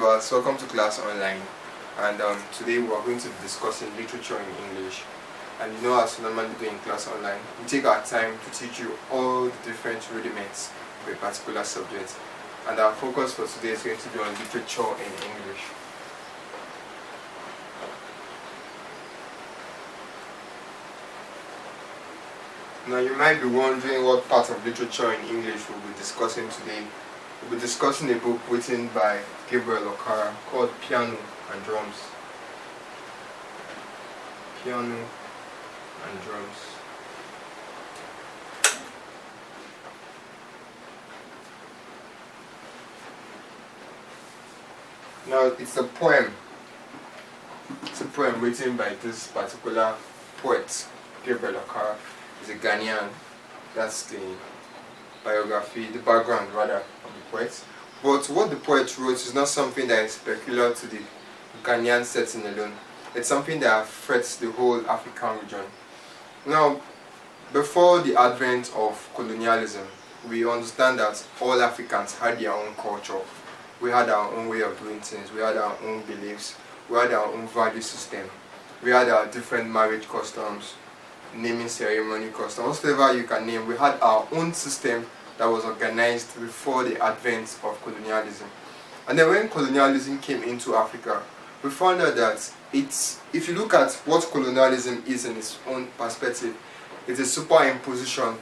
viewers, welcome to Class Online, and today we are going to be discussing literature in English. And as we normally do in Class Online, we take our time to teach you all the different rudiments of a particular subject, and our focus for today is going to be on literature in English. Now you might be wondering what part of literature in English we'll be discussing today. We'll be discussing a book written by Okara called Piano and Drums. Piano and Drums. Now it's a poem. It's a poem written by this particular poet, Gabriel Okara. He's a Ghanaian. That's the biography, the background rather, of the poet. But what the poet wrote is not something that is peculiar to the Ghanaian setting alone. It's something that affects the whole African region. Now, before the advent of colonialism, we understand that all Africans had their own culture. We had our own way of doing things. We had our own beliefs. We had our own value system. We had our different marriage customs, naming ceremony customs, whatever you can name. We had our own system that was organized before the advent of colonialism. And then when colonialism came into Africa, we found out that if you look at what colonialism is in its own perspective, it's a superimposition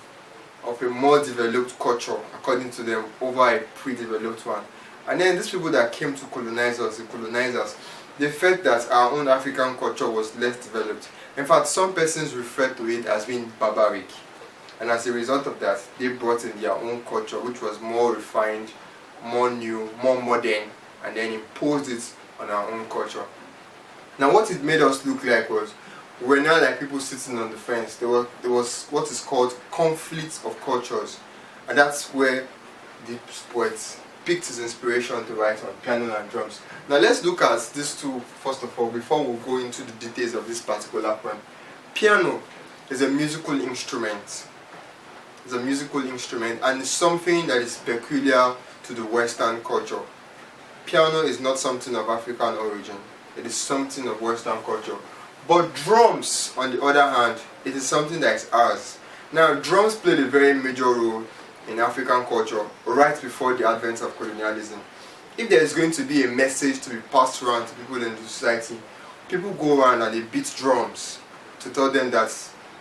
of a more developed culture, according to them, over a pre-developed one. And then these people that came to colonize us, the colonizers, they felt that our own African culture was less developed. In fact, some persons refer to it as being barbaric. And as a result of that, they brought in their own culture, which was more refined, more new, more modern, and then imposed it on our own culture. Now what it made us look like was, we were not like people sitting on the fence. There was what is called conflict of cultures. And that's where the poet picked his inspiration to write on Piano and Drums. Now let's look at these two first of all before we go into the details of this particular poem. Piano is a musical instrument. It's a musical instrument, and it's something that is peculiar to the Western culture. Piano is not something of African origin. It is something of Western culture. But drums, on the other hand, it is something that is ours. Now, drums played a very major role in African culture right before the advent of colonialism. If there is going to be a message to be passed around to people in the society, people go around and they beat drums to tell them that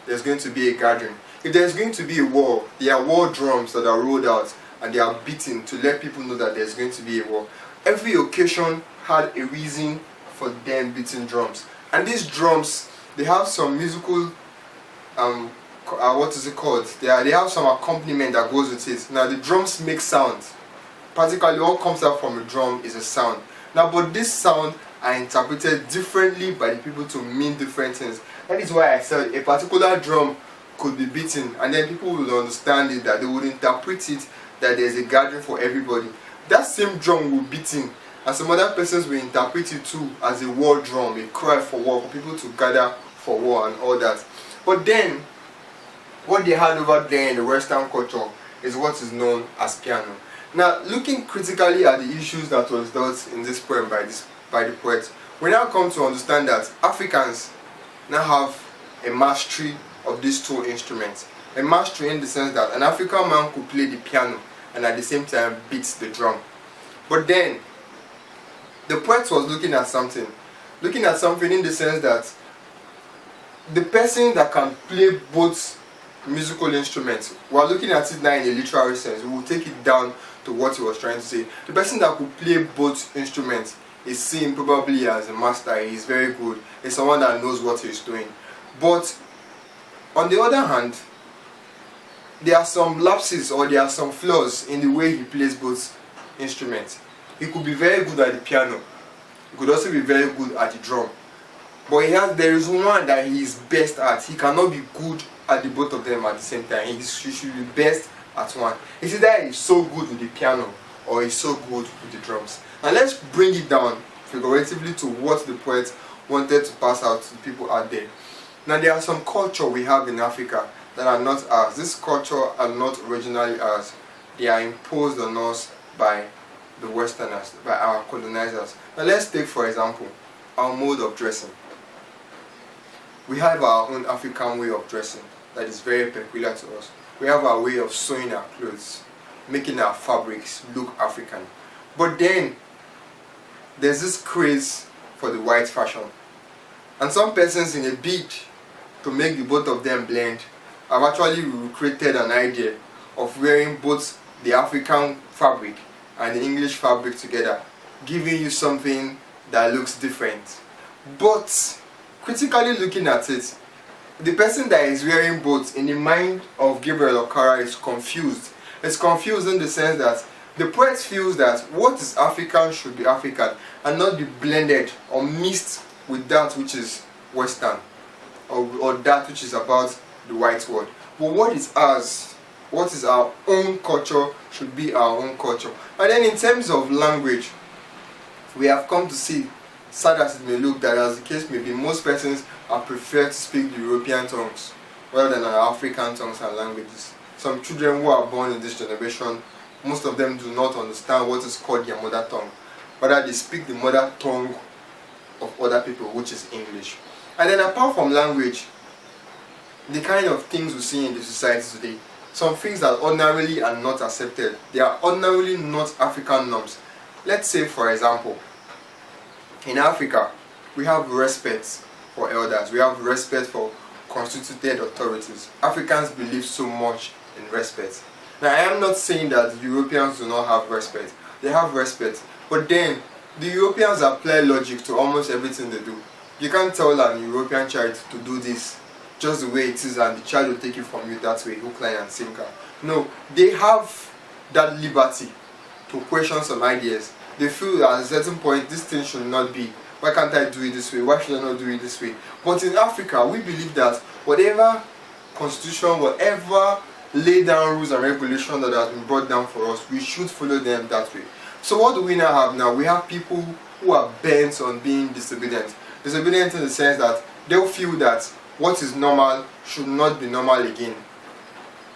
there's going to be a gathering. If there's going to be a war, there are war drums that are rolled out and they are beaten to let people know that there's going to be a war. Every occasion had a reason for them beating drums. And these drums, they have some musical, what is it called? They have some accompaniment that goes with it. Now the drums make sound. Practically what comes out from a drum is a sound. Now but this sound are interpreted differently by the people to mean different things. That is why I said a particular drum could be beaten, and then people will understand it, that they would interpret it that there's a gathering for everybody. That same drum will be beaten, and some other persons will interpret it too as a war drum, a cry for war, for people to gather for war and all that. But then, what they had over there in the Western culture is what is known as piano. Now, looking critically at the issues that was dealt in this poem by the poet, we now come to understand that Africans now have a mastery of these two instruments. A mastery in the sense that an African man could play the piano and at the same time beat the drum. But then, the poet was looking at something in the sense that the person that can play both musical instruments, we are looking at it now in a literary sense, we will take it down to what he was trying to say. The person that could play both instruments is seen probably as a master. He is very good. He's someone that knows what he's doing. But on the other hand, there are some lapses or there are some flaws in the way he plays both instruments. He could be very good at the piano. He could also be very good at the drum. But there is one that he is best at. He cannot be good at the both of them at the same time. He should be best at one. It's either he's so good with the piano or he's so good with the drums. And let's bring it down figuratively to what the poet wanted to pass out to people out there. Now there are some culture we have in Africa that are not ours. This culture are not originally ours. They are imposed on us by the Westerners, by our colonizers. Now let's take for example our mode of dressing. We have our own African way of dressing that is very peculiar to us. We have our way of sewing our clothes, making our fabrics look African. But then there's this craze for the white fashion. And some persons, in a bid to make the both of them blend, have actually created an idea of wearing both the African fabric and the English fabric together, giving you something that looks different. But critically looking at it, the person that is wearing both, in the mind of Gabriel Okara, is confused. It's confused in the sense that the poet feels that what is African should be African and not be blended or mixed with that which is Western, or that which is about the white world. But what is ours, what is our own culture, should be our own culture. And then in terms of language, we have come to see, sad as it may look, that as the case may be, most persons are prefer to speak the European tongues rather than our African tongues and languages. Some children who are born in this generation, most of them do not understand what is called their mother tongue. Rather, they speak the mother tongue of other people, which is English. And then apart from language, the kind of things we see in the society today, some things that ordinarily are not accepted, they are ordinarily not African norms. Let's say, for example, in Africa, we have respect for elders, we have respect for constituted authorities. Africans believe so much in respect. Now, I am not saying that Europeans do not have respect. They have respect. But then, the Europeans apply logic to almost everything they do. You can't tell an European child to do this just the way it is and the child will take it from you that way, hook, line and sinker. No, they have that liberty to question some ideas. They feel that at a certain point, this thing should not be. Why can't I do it this way? Why should I not do it this way? But in Africa, we believe that whatever constitution, whatever lay down rules and regulations that has been brought down for us, we should follow them that way. So what do we now have now? We have people who are bent on being disobedient. Disobedient in the sense that they'll feel that what is normal should not be normal again.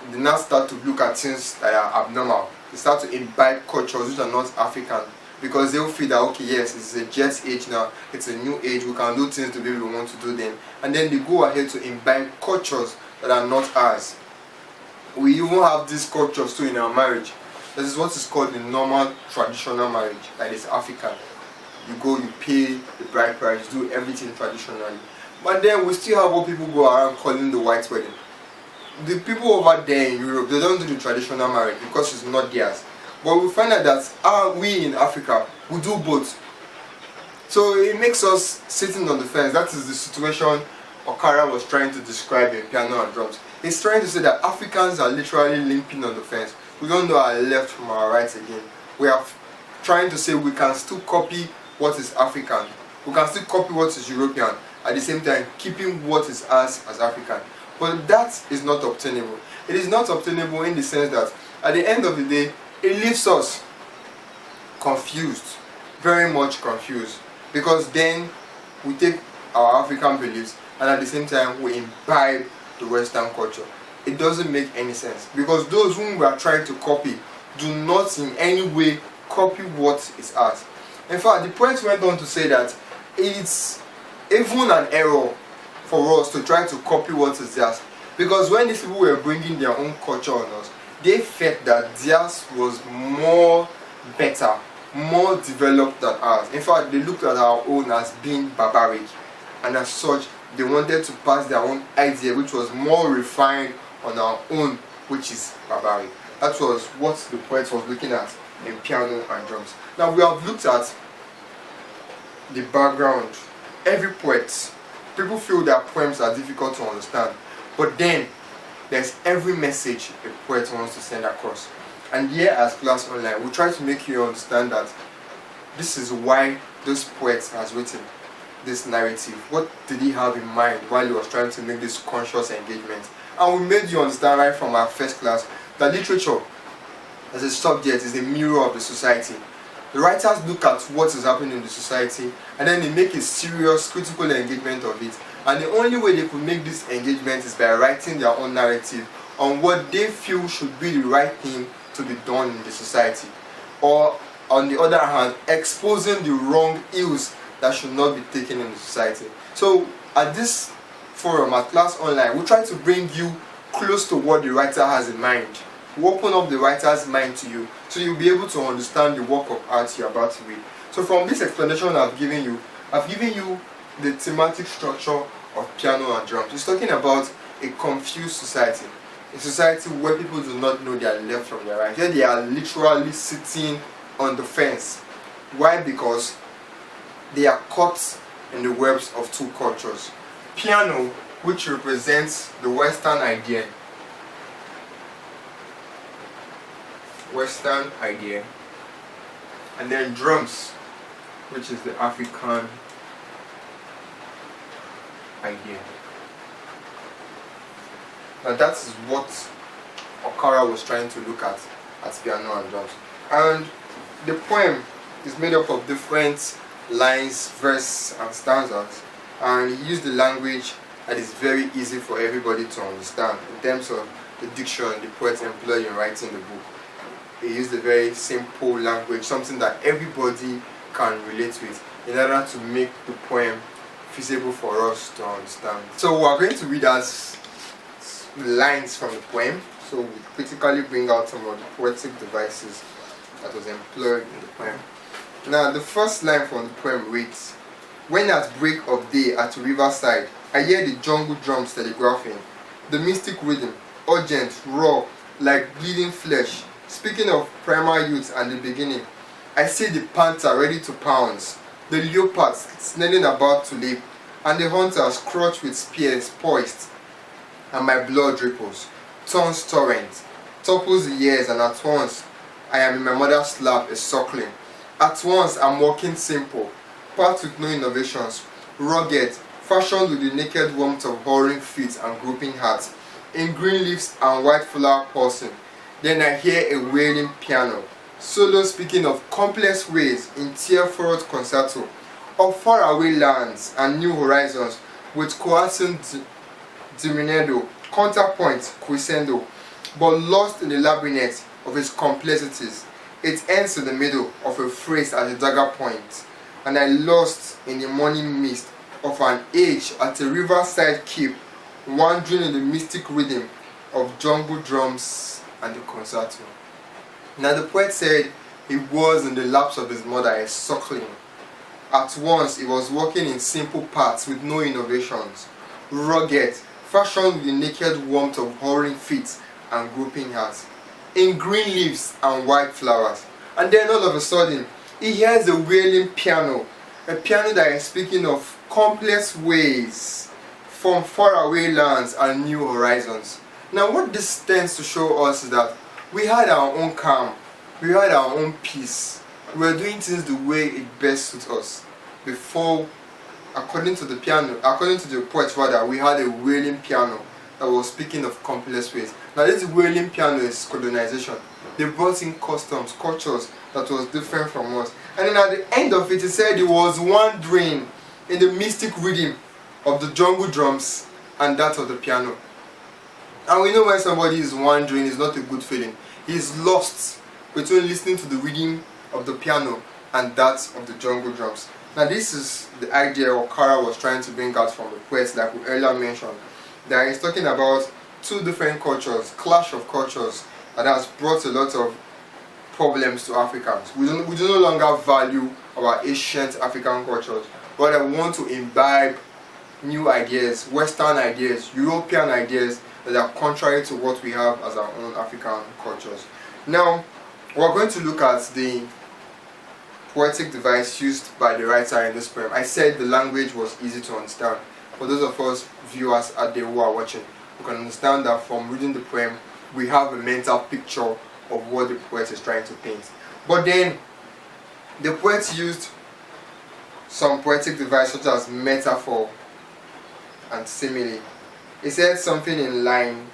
They now start to look at things that are abnormal. They start to imbibe cultures which are not African, because they'll feel that, okay, yes, it's a jet age now, it's a new age, we can do things the way we want to do them. And then they go ahead to imbibe cultures that are not ours. We even have these cultures too in our marriage. This is what is called the normal traditional marriage, that is African. You go, you pay the bride price, do everything traditionally. But then we still have what people go around calling the white wedding. The people over there in Europe, they don't do the traditional marriage because it's not theirs. But we find out that we in Africa, we do both. So it makes us sitting on the fence. That is the situation Okara was trying to describe in Piano and Drums. He's trying to say that Africans are literally limping on the fence. We don't know our left from our right again. We are trying to say we can still copy what is African. We can still copy what is European, at the same time keeping what is us as African. But that is not obtainable. It is not obtainable in the sense that at the end of the day, it leaves us confused, very much confused, because then we take our African beliefs and at the same time we imbibe the Western culture. It doesn't make any sense, because those whom we are trying to copy do not in any way copy what is ours. In fact, the poet went on to say that it's even an error for us to try to copy what is theirs, because when these people were bringing their own culture on us, they felt that theirs was more better, more developed than ours. In fact, they looked at our own as being barbaric, and as such, they wanted to pass their own idea, which was more refined, on our own, which is barbaric. That was what the poet was looking at in Piano and Drums. Now we have looked at the background. Every poet, people feel that poems are difficult to understand, but then there's every message a poet wants to send across. And here as Class Online, we try to make you understand that this is why this poet has written this narrative. What did he have in mind while he was trying to make this conscious engagement? And we made you understand right from our first class that literature as a subject is a mirror of the society. The writers look at what is happening in the society and then they make a serious critical engagement of it. And the only way they could make this engagement is by writing their own narrative on what they feel should be the right thing to be done in the society. Or on the other hand, exposing the wrong ills that should not be taken in the society. So at this forum, at Class Online, we try to bring you close to what the writer has in mind. We open up the writer's mind to you, so you'll be able to understand the work of art you're about to read. So from this explanation I've given you the thematic structure of piano and drums. It's talking about a confused society. A society where people do not know their left from their right. Where they are literally sitting on the fence. Why? Because they are caught in the webs of two cultures. Piano, which represents the Western idea. And then drums, which is the African idea. Now that is what Okara was trying to look at piano and drums. And the poem is made up of different lines, verse and stanzas, and he used the language that is very easy for everybody to understand in terms of the diction the poet employed in writing the book. He used a very simple language, something that everybody can relate with, in order to make the poem feasible for us to understand. So we are going to read as lines from the poem. So we critically bring out some of the poetic devices that was employed in the poem. Now the first line from the poem reads, "When at break of day at the riverside, I hear the jungle drums telegraphing, the mystic rhythm, urgent, raw, like bleeding flesh, speaking of primal youth and the beginning. I see the panther ready to pounce, the leopard snarling about to leap, and the hunters crouch with spears poised, and my blood ripples, turns torrent, topples the years, and at once I am in my mother's lap a suckling. At once I'm walking simple, packed with no innovations, rugged, fashioned with the naked warmth of hovering feet and groping hearts, in green leaves and white flower pulsing. Then I hear a wailing piano, solo speaking of complex ways in tear-furrowed concerto, of faraway lands and new horizons, with coercing diminuendo, counterpoint, crescendo, but lost in the labyrinth of its complexities. It ends in the middle of a phrase at the dagger point, and I lost in the morning mist of an age at a riverside keep, wandering in the mystic rhythm of jungle drums and the concerto." Now the poet said he was in the laps of his mother a suckling. At once he was walking in simple paths with no innovations, rugged, fashioned with the naked warmth of hovering feet and groping hearts, in green leaves and white flowers. And then all of a sudden he hears a wailing piano, a piano that is speaking of complex ways from faraway lands and new horizons. Now what this tends to show us is that we had our own calm, we had our own peace, we were doing things the way it best suits us. Before, according to the poet rather, we had a wailing piano that was speaking of complex ways. Now this wailing piano is colonization. They brought in customs, cultures that was different from us. And then at the end of it, he said he was wandering in the mystic rhythm of the jungle drums and that of the piano. And we know when somebody is wandering, it's not a good feeling. He is lost between listening to the rhythm of the piano and that of the jungle drums. Now this is the idea Okara was trying to bring out from the poets, like we earlier mentioned. That he's talking about two different cultures, clash of cultures, that has brought a lot of problems to Africans. We do no longer value our ancient African cultures, but I want to imbibe new ideas, Western ideas, European ideas that are contrary to what we have as our own African cultures. Now, we're going to look at the poetic device used by the writer in this poem. I said the language was easy to understand. For those of us viewers out there who are watching, we can understand that from reading the poem, we have a mental picture of what the poet is trying to paint. But then, the poet used some poetic devices such as metaphor and simile. He said something in line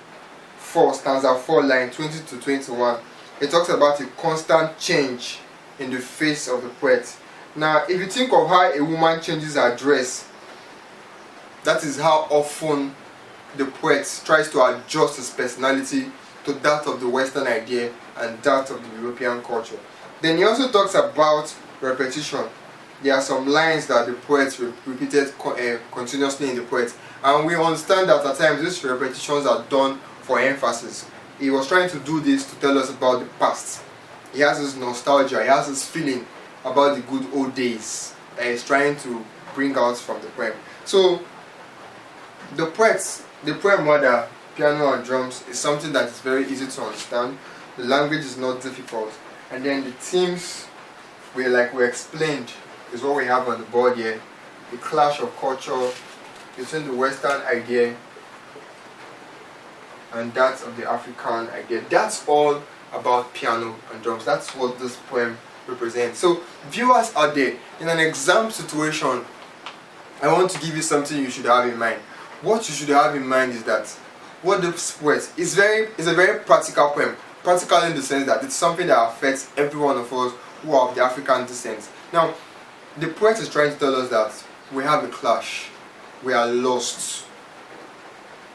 4, stanza 4, line 20 to 21. It talks about a constant change in the face of the poet. Now, if you think of how a woman changes her dress, that is how often the poet tries to adjust his personality to that of the Western idea and that of the European culture. Then he also talks about repetition. There are some lines that the poet repeated continuously in the poet, and we understand that at times these repetitions are done for emphasis. He was trying to do this to tell us about the past. He has this nostalgia, he has this feeling about the good old days that he's trying to bring out from the poem. So the poem rather, Piano and Drums, is something that is very easy to understand. The language is not difficult, and then the themes, like we explained, is what we have on the board here. The clash of culture between the Western idea and that of the African idea. That's all about piano and drums. That's what this poem represents. So viewers out there, in an exam situation, I want to give you something you should have in mind. What you should have in mind is that what this poet is a very practical poem. Practical in the sense that it's something that affects every one of us who are of the African descent. Now, the poet is trying to tell us that we have a clash, we are lost,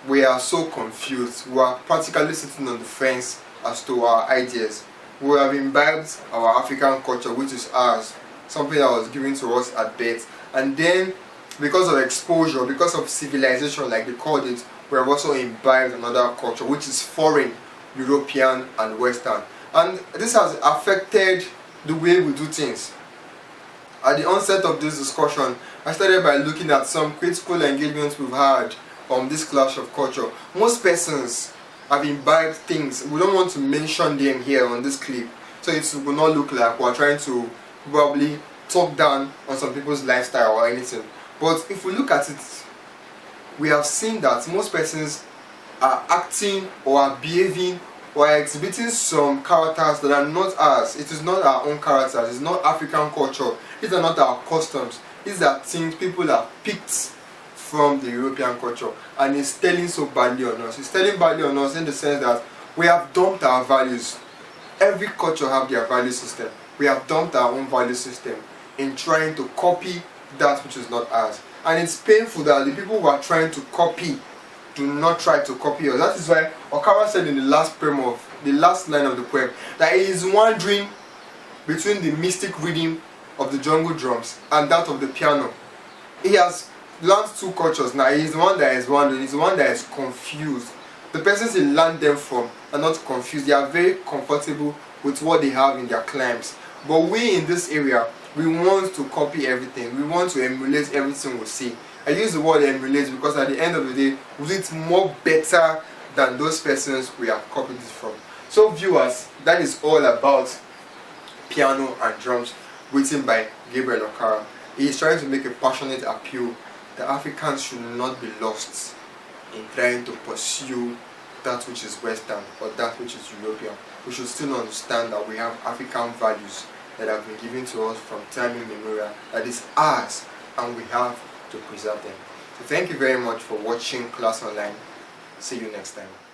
we are so confused, we are practically sitting on the fence as to our ideas. We have imbibed our African culture, which is ours, something that was given to us at birth, and then because of exposure, because of civilization like they called it, we have also imbibed another culture which is foreign, European and Western, and this has affected the way we do things. At the onset of this discussion, I started by looking at some critical engagements we've had on this clash of culture. Most persons have imbibed things. We don't want to mention them here on this clip, so it will not look like we're trying to probably talk down on some people's lifestyle or anything. But if we look at it, we have seen that most persons are acting or are behaving or are exhibiting some characters that are not ours. It is not our own characters, it's not African culture, these are not our customs, these are things people have picked from the European culture, and it's telling so badly on us. It's telling badly on us in the sense that we have dumped our values. Every culture have their value system. We have dumped our own value system in trying to copy that which is not ours. And it's painful that the people who are trying to copy do not try to copy us. That is why Okara said in the last line of the poem, that he is wandering between the mystic rhythm of the jungle drums and that of the piano. He has learned two cultures now. He is the one that is wandering, he's the one that is confused. The persons he learned them from are not confused, they are very comfortable with what they have in their climes. But we in this area, we want to copy everything, we want to emulate everything we see. I use the word emulate because at the end of the day, we do it more better than those persons we have copied it from. So viewers, that is all about Piano and Drums, written by Gabriel Okara. He is trying to make a passionate appeal that Africans should not be lost in trying to pursue that which is Western or that which is European. We should still understand that we have African values that have been given to us from time immemorial, that is ours, and we have to preserve them. So thank you very much for watching Class Online. See you next time.